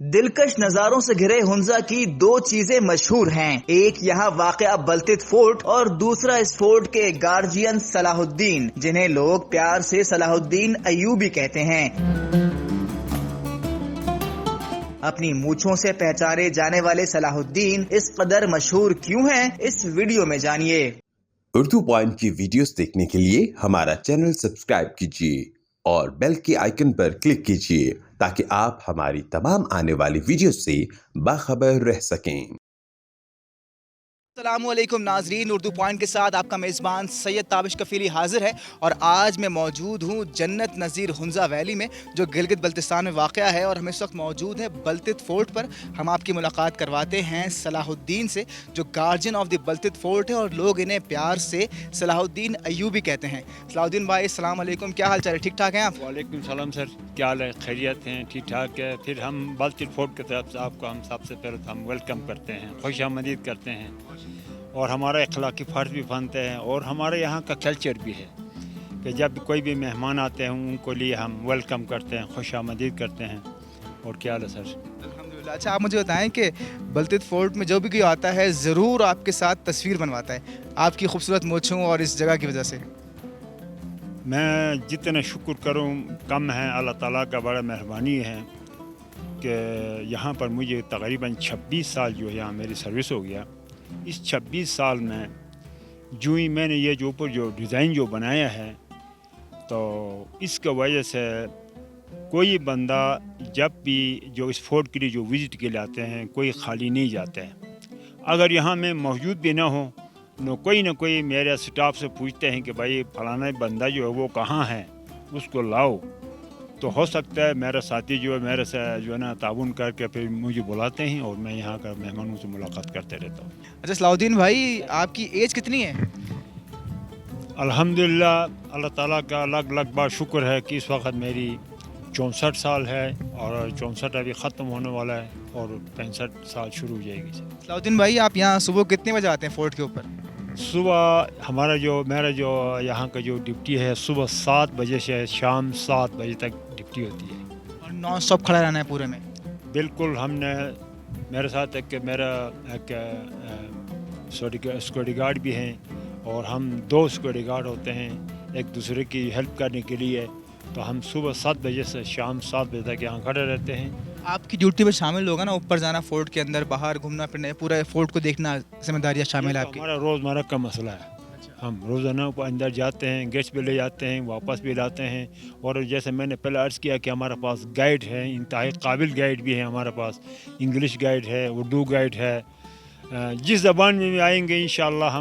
دلکش نظاروں سے گھرے ہنزا کی دو چیزیں مشہور ہیں، ایک یہاں واقع بلتت فورٹ اور دوسرا اس فورٹ کے گارجین صلاح الدین، جنہیں لوگ پیار سے صلاح الدین ایوبی کہتے ہیں۔ اپنی مونچھوں سے پہچانے جانے والے صلاح الدین اس قدر مشہور کیوں ہیں، اس ویڈیو میں جانیے۔ اردو پوائنٹ کی ویڈیوز دیکھنے کے لیے ہمارا چینل سبسکرائب کیجیے اور بیل کے آئیکن پر کلک کیجیے تاکہ آپ ہماری تمام آنے والی ویڈیوز سے باخبر رہ سکیں۔ السلام علیکم ناظرین، اردو پوائنٹ کے ساتھ آپ کا میزبان سید تابش کفیلی حاضر ہے، اور آج میں موجود ہوں جنت نظیر ہنزا ویلی میں جو گلگت بلتستان میں واقع ہے، اور ہم اس وقت موجود ہیں بلتت فورٹ پر۔ ہم آپ کی ملاقات کرواتے ہیں صلاح الدین سے، جو guardian of the Baltit fort ہے، اور لوگ انہیں پیار سے صلاح الدین ایوبی کہتے ہیں۔ صلاح الدین بھائی السلام علیکم، کیا حال چال ہے؟ ٹھیک ٹھاک ہیں آپ؟ وعلیکم السلام سر، کیا حال ہے؟ خیریت ہیں؟ ٹھیک ٹھاک ہے۔ پھر ہم بلتت فورٹ کی طرف سے آپ کو ہم سب سے پہلے ہم ویلکم کرتے ہیں، خوش آمدید کرتے ہیں، اور ہمارا اخلاقی فرض بھی بنتے ہیں، اور ہمارے یہاں کا کلچر بھی ہے کہ جب کوئی بھی مہمان آتے ہیں ان کو لیے ہم ویلکم کرتے ہیں، خوش آمدید کرتے ہیں۔ اور کیا حال ہے سر؟ الحمدللہ۔ اچھا، آپ مجھے بتائیں کہ بلتت فورٹ میں جو بھی کوئی آتا ہے ضرور آپ کے ساتھ تصویر بنواتا ہے آپ کی خوبصورت مونچھوں اور اس جگہ کی وجہ سے۔ میں جتنا شکر کروں کم ہے، اللہ تعالیٰ کا بڑا مہربانی ہے کہ یہاں پر مجھے تقریباً 26 سال جو ہے یہاں میری سروس ہو گیا۔ اس 26 سال میں جو ہی میں نے یہ جو اوپر جو ڈیزائن جو بنایا ہے، تو اس کی وجہ سے کوئی بندہ جب بھی جو اس فورٹ کے لیے جو وزٹ کے لیے آتے ہیں کوئی خالی نہیں جاتے ہیں۔ اگر یہاں میں موجود بھی نہ ہوں نہ کوئی میرے سٹاف سے پوچھتے ہیں کہ بھائی فلانا بندہ جو ہے وہ کہاں ہے، اس کو لاؤ، تو ہو سکتا ہے میرا ساتھی جو ہے میرے سے جو ہے نا تعاون کر کے پھر مجھے بلاتے ہیں، اور میں یہاں کا مہمانوں سے ملاقات کرتے رہتا ہوں۔ اچھا صلاح الدین بھائی، آپ کی ایج کتنی ہے؟ الحمدللہ اللہ تعالیٰ کا لگ بار شکر ہے کہ اس وقت میری 64 سال ہے، اور 64 ابھی ختم ہونے والا ہے، اور 65 سال شروع ہو جائے گی۔ صلاح الدین بھائی، آپ یہاں صبح کتنے بجے آتے ہیں فورٹ کے اوپر؟ صبح میرا جو یہاں کا جو ڈپٹی ہے صبح 7 بجے سے شام 7 بجے تک ڈپٹی ہوتی ہے، اور نان اسٹاپ کھڑا رہنا ہے پورے میں؟ بالکل۔ ہم نے میرے ساتھ میرا ایک سیکورٹی گارڈ بھی ہیں، اور ہم 2 سیکورٹی گارڈ ہوتے ہیں ایک دوسرے کی ہیلپ کرنے کے لیے، تو ہم صبح 7 بجے سے شام 7 بجے تک یہاں کھڑے رہتے ہیں۔ آپ کی ڈیوٹی میں شامل ہوگا نا اوپر جانا، فورٹ کے اندر باہر گھومنا پھرنا، پورا فورٹ کو دیکھنا، ذمہ داریاں شامل ہے آپ کی؟ ہمارا روزمرہ کا مسئلہ ہے، ہم روزانہ اندر جاتے ہیں، گیسٹ بھی لے جاتے ہیں، واپس بھی لاتے ہیں، اور جیسے میں نے پہلے عرض کیا کہ ہمارے پاس گائیڈ ہے، انتہائی قابل گائیڈ بھی ہے ہمارے پاس، انگلش گائیڈ ہے، اردو گائیڈ ہے، جس زبان میں بھی آئیں گے انشاءاللہ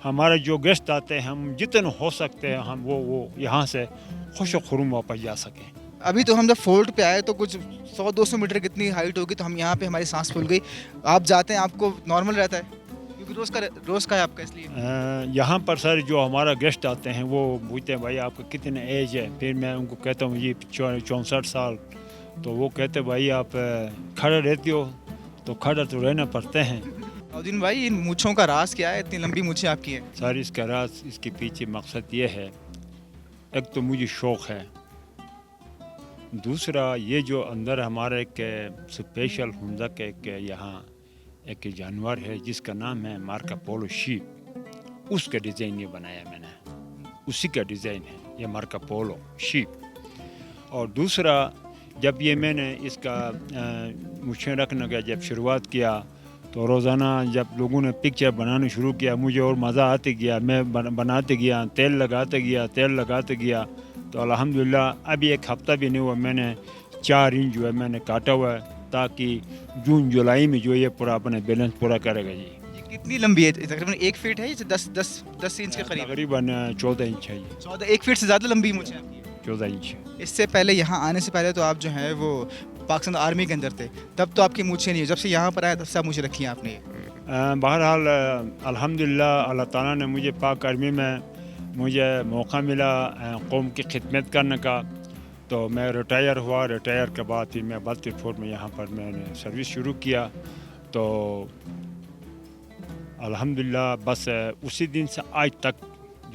ہمارے جو گیسٹ آتے ہیں ہم جتنا ہو سکتے ہیں ہم وہ یہاں سے خوش و خرم واپس جا سکیں۔ ابھی تو ہم جب فورٹ پہ آئے تو کچھ 100-200 میٹر کتنی ہائٹ ہوگی، تو ہم یہاں پہ ہماری سانس پھول گئی۔ آپ جاتے ہیں، آپ کو نارمل رہتا ہے کیونکہ روز کا ہے آپ کا، اس لیے یہاں پر سر جو ہمارا گیسٹ آتے ہیں وہ پوچھتے ہیں بھائی آپ کا کتنا ایج ہے، پھر میں ان کو کہتا ہوں یہ 64 سال، تو وہ کہتے بھائی آپ کھڑے رہتے ہو، تو کھڑا تو رہنا پڑتے ہیں۔ الدین بھائی، ان مونچھوں کا راز کیا ہے؟ اتنی لمبی مونچھیں آپ کی ہیں۔ سر اس کا راز، اس کے پیچھے مقصد یہ ہے، ایک تو مجھے شوق ہے، دوسرا یہ جو اندر ہمارا ایک اسپیشل ہنزا کے ایک یہاں ایک جانور ہے جس کا نام ہے مارکا پولو شیپ، اس کا ڈیزائن یہ بنایا میں نے، اسی کا ڈیزائن ہے یہ مارکا پولو شیپ۔ اور دوسرا جب یہ میں نے اس کا مونچھیں رکھنے کا جب شروعات کیا، تو روزانہ جب لوگوں نے پکچر بنانا شروع کیا مجھے اور مزہ آتے گیا، میں بناتے گیا، تیل لگاتے گیا، تو الحمدللہ ابھی 1 ہفتہ بھی نہیں ہوا میں نے 4 انچ جو ہے میں نے کاٹا ہوا ہے، تاکہ جون جولائی میں جو یہ پورا اپنے بیلنس پورا کرے گا۔ جی یہ کتنی لمبی ہے؟ تقریباً 1 فٹ ہے، 10 انچ کے قریب؟ تقریباً 14 انچ ہے، 1 فٹ سے زیادہ لمبی مونچھیں آپ کی؟ 14 انچ۔ اس سے پہلے، یہاں آنے سے پہلے تو آپ جو ہیں وہ پاکستان آرمی کے اندر تھے، تب تو آپ کی مونچھیں نہیں ہوئی، جب سے یہاں پر آئے تب سے آپ مونچھیں رکھی ہیں آپ نے؟ بہرحال الحمدللہ اللہ تعالیٰ نے مجھے پاک آرمی میں مجھے موقع ملا قوم کی خدمت کرنے کا، تو میں ریٹائر ہوا۔ ریٹائر کے بعد پھر میں بلتت فورٹ میں یہاں پر میں نے سروس شروع کیا، تو الحمدللہ بس اسی دن سے آج تک